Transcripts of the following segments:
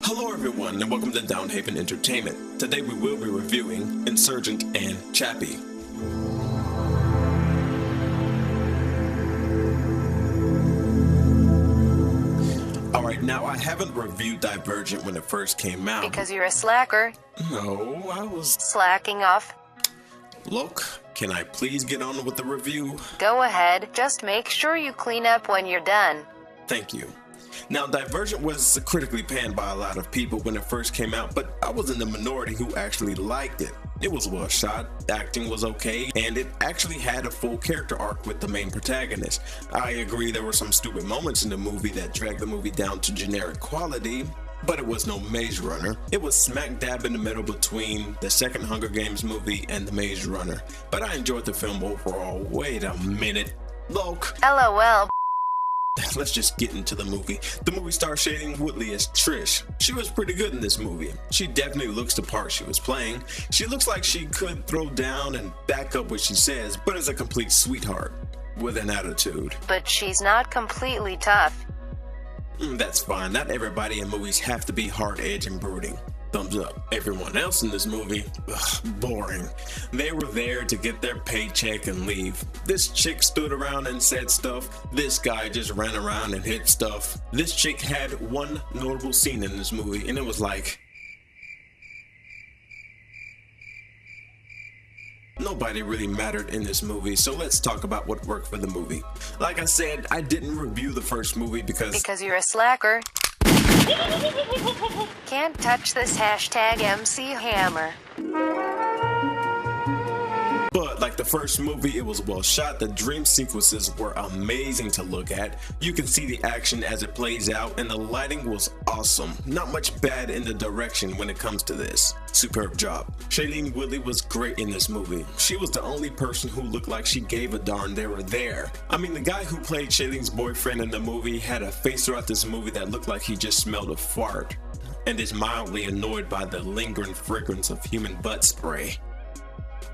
Hello everyone and welcome to Downhaven Entertainment. Today we will be reviewing Insurgent and Chappie. Alright, now I haven't reviewed Divergent when it first came out. Because you're a slacker. No, I was slacking off. Look, can I please get on with the review? Go ahead, just make sure you clean up when you're done. Thank you. Now, Divergent was critically panned by a lot of people when it first came out, but I was in the minority who actually liked it. It was well shot, the acting was okay, and it actually had a full character arc with the main protagonist. I agree there were some stupid moments in the movie that dragged the movie down to generic quality, but it was no Maze Runner. It was smack dab in the middle between the second Hunger Games movie and the Maze Runner, but I enjoyed the film overall. Wait a minute. Look. LOL. Let's just get into the movie. The movie stars Shailene Woodley as Trish. She was pretty good in this movie. She definitely looks the part she was playing. She looks like she could throw down and back up what she says, but is a complete sweetheart with an attitude. But she's not completely tough. That's fine. Not everybody in movies have to be hard-edged and brooding. Thumbs up. Everyone else in this movie, boring. They were there to get their paycheck and leave. This chick stood around and said stuff. This guy just ran around and hit stuff. This chick had one notable scene in this movie, and it was like, nobody really mattered in this movie, so let's talk about what worked for the movie. Like I said, I didn't review the first movie because you're a slacker. Can't touch this #MC Hammer. But like the first movie, it was well shot. The dream sequences were amazing to look at. You can see the action as it plays out, and the lighting was awesome. Not much bad in the direction when it comes to this. Superb job. Shailene Woodley was great in this movie. She was the only person who looked like she gave a darn they were there. I mean, the guy who played Shailene's boyfriend in the movie had a face throughout this movie that looked like he just smelled a fart, and is mildly annoyed by the lingering fragrance of human butt spray.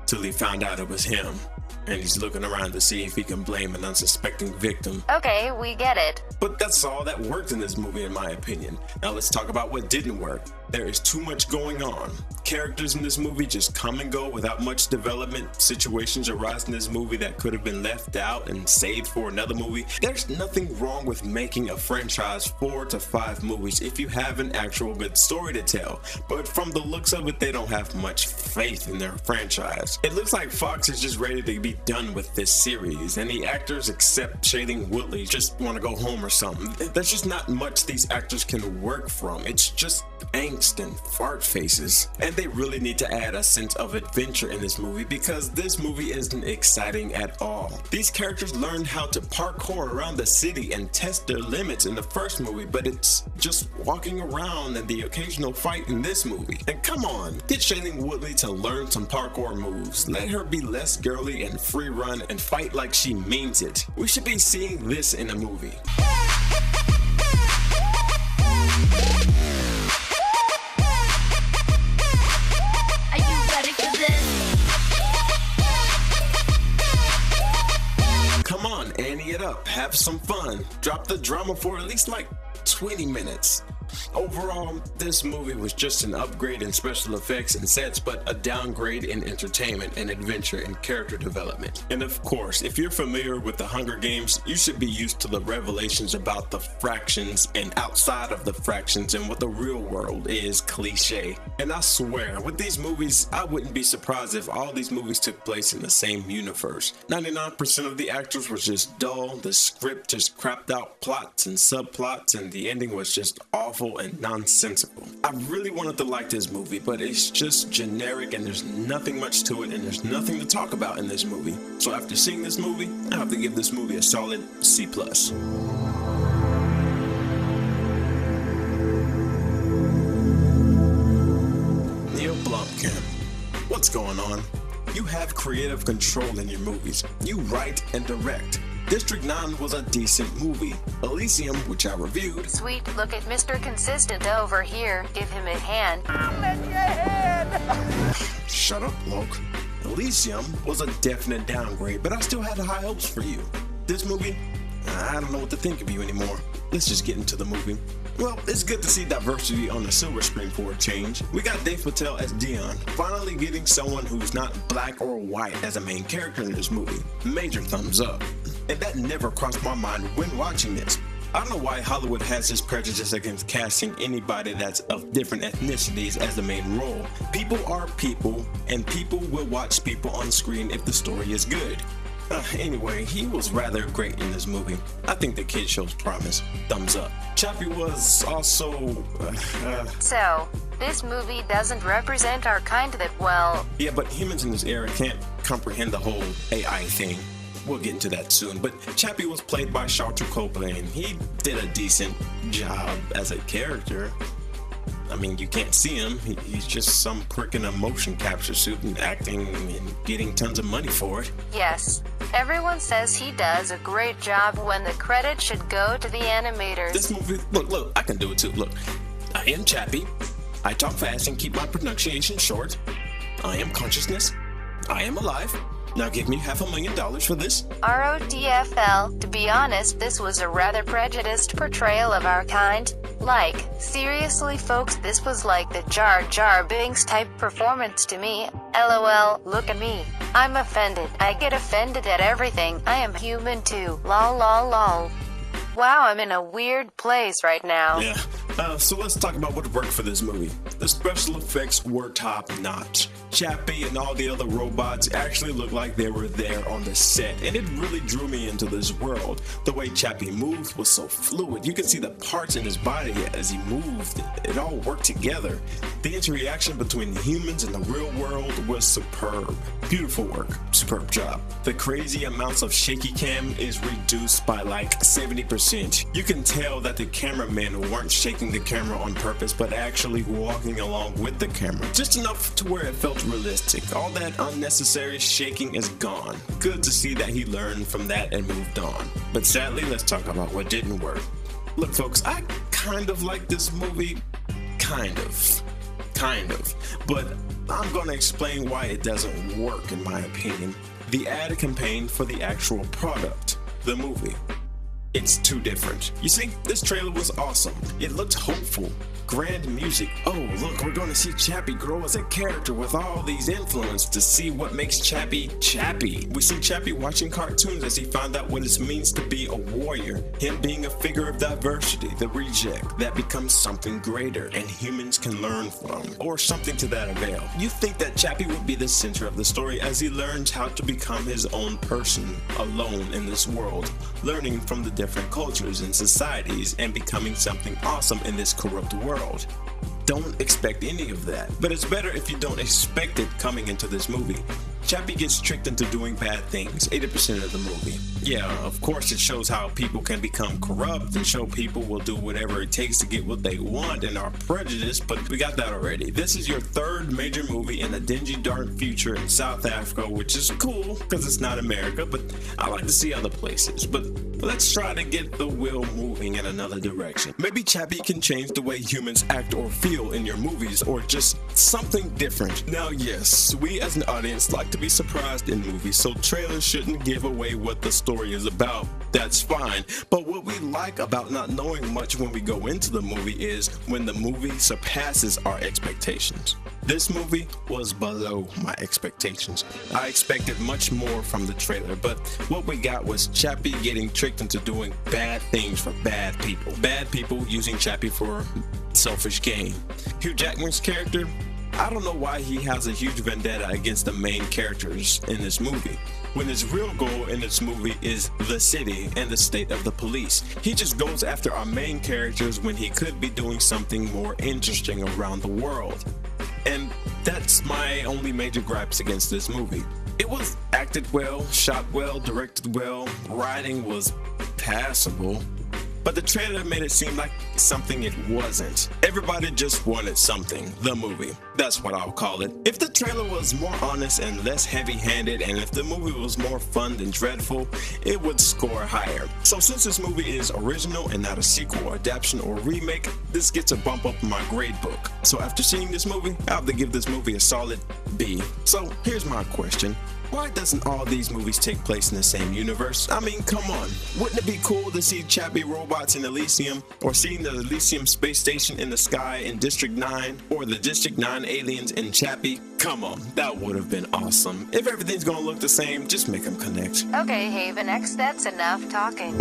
Till he found out it was him, and he's looking around to see if he can blame an unsuspecting victim. Okay, we get it. But that's all that worked in this movie in my opinion. Now let's talk about what didn't work. There is too much going on. Characters in this movie just come and go without much development. Situations arise in this movie that could have been left out and saved for another movie. There's nothing wrong with making a franchise 4 to 5 movies if you have an actual good story to tell. But from the looks of it, they don't have much faith in their franchise. It looks like Fox is just ready to be done with this series, and the actors except Shailene Woodley just want to go home or something. There's just not much these actors can work from. It's just angst and fart faces. And they really need to add a sense of adventure in this movie, because this movie isn't exciting at all. These characters learned how to parkour around the city and test their limits in the first movie, but it's just walking around and the occasional fight in this movie. And come on, get Shailene Woodley to learn some parkour moves. Let her be less girly and free run and fight like she means it. We should be seeing this in a movie. Come on, ante it up, have some fun. Drop the drama for at least like 20 minutes. Overall, this movie was just an upgrade in special effects and sets, but a downgrade in entertainment and adventure and character development. And of course, if you're familiar with the Hunger Games, you should be used to the revelations about the fractions and outside of the fractions and what the real world is cliche. And I swear, with these movies, I wouldn't be surprised if all these movies took place in the same universe. 99% of the actors were just dull, the script just crapped out plots and subplots, and the ending was just awful and nonsensical. I really wanted to like this movie, but it's just generic and there's nothing much to it and there's nothing to talk about in this movie. So after seeing this movie, I have to give this movie a solid C+. Neil Blomkamp, what's going on? You have creative control in your movies. You write and direct. District 9 was a decent movie. Elysium, which I reviewed. Sweet, look at Mr. Consistent over here. Give him a hand. I'll lend you a hand. Shut up, Loke. Elysium was a definite downgrade, but I still had high hopes for you. This movie, I don't know what to think of you anymore. Let's just get into the movie. Well, it's good to see diversity on the silver screen for a change. We got Dave Patel as Dion, finally getting someone who's not black or white as a main character in this movie. Major thumbs up. And that never crossed my mind when watching this. I don't know why Hollywood has this prejudice against casting anybody that's of different ethnicities as the main role. People are people, and people will watch people on screen if the story is good. Anyway, he was rather great in this movie. I think the kid shows promise. Thumbs up. Chappie was also... So, this movie doesn't represent our kind that well. Yeah, but humans in this era can't comprehend the whole AI thing. We'll get into that soon, but Chappie was played by Sharlto Copley, and he did a decent job as a character. I mean, you can't see him. He's just some prick in a motion capture suit and acting and getting tons of money for it. Yes, everyone says he does a great job when the credit should go to the animators. This movie, look, I can do it too. Look, I am Chappie. I talk fast and keep my pronunciation short. I am consciousness. I am alive. Now give me $500,000 for this. ROTFL, to be honest, this was a rather prejudiced portrayal of our kind. Like, seriously folks, this was like the Jar Jar Binks type performance to me. LOL, look at me. I'm offended. I get offended at everything. I am human too. Lol lol lol. Wow, I'm in a weird place right now. Yeah. So let's talk about what worked for this movie. The special effects were top notch. Chappie and all the other robots actually looked like they were there on the set, and it really drew me into this world. The way Chappie moved was so fluid. You could see the parts in his body as he moved. It all worked together. The interaction between humans and the real world was superb. Beautiful work. Superb job. The crazy amounts of shaky cam is reduced by like 70%. You can tell that the cameramen weren't shaking the camera on purpose, but actually walking along with the camera. Just enough to where it felt realistic. All that unnecessary shaking is gone. Good to see that he learned from that and moved on. But sadly, let's talk about what didn't work. Look folks, I kind of like this movie. Kind of. But I'm gonna explain why it doesn't work in my opinion. The ad campaign for the actual product, the movie. It's too different. You see, this trailer was awesome. It looked hopeful. Grand music. Oh, look, we're going to see Chappie grow as a character with all these influences to see what makes Chappie Chappie. We see Chappie watching cartoons as he found out what it means to be a warrior. Him being a figure of diversity, the reject, that becomes something greater and humans can learn from, or something to that avail. You think that Chappie would be the center of the story as he learns how to become his own person, alone in this world, learning from the different cultures and societies and becoming something awesome in this corrupt world. Don't expect any of that, but it's better if you don't expect it coming into this movie. Chappie gets tricked into doing bad things 80% of the movie. Yeah, of course it shows how people can become corrupt and show people will do whatever it takes to get what they want and are prejudiced, but we got that already. This is your third major movie in a dingy dark future in South Africa, which is cool because it's not America, but I like to see other places. But let's try to get the wheel moving in another direction. Maybe Chappie can change the way humans act or feel in your movies, or just something different. Now yes, we as an audience like to be surprised in movies, so trailers shouldn't give away what the story is about. That's fine, but what we like about not knowing much when we go into the movie is when the movie surpasses our expectations. This movie was below my expectations. I expected much more from the trailer, but what we got was Chappie getting tricked into doing bad things for bad people. Bad people using Chappie for selfish gain. Hugh Jackman's character, I don't know why he has a huge vendetta against the main characters in this movie, when his real goal in this movie is the city and the state of the police. He just goes after our main characters when he could be doing something more interesting around the world. And that's my only major gripes against this movie. It was acted well, shot well, directed well, writing was passable, but the trailer made it seem like something it wasn't. Everybody just wanted something, the movie. That's what I'll call it. If the trailer was more honest and less heavy-handed, and if the movie was more fun than dreadful, it would score higher. So since this movie is original and not a sequel, adaptation, or remake, this gets a bump up in my grade book. So after seeing this movie, I have to give this movie a solid B. So here's my question. Why doesn't all these movies take place in the same universe? I mean, come on. Wouldn't it be cool to see Chappie robots in Elysium, or seeing the Elysium space station in the sky in District 9, or the District 9 aliens in Chappie? Come on, that would have been awesome. If everything's gonna look the same, just make them connect. Okay, Haven X, that's enough talking.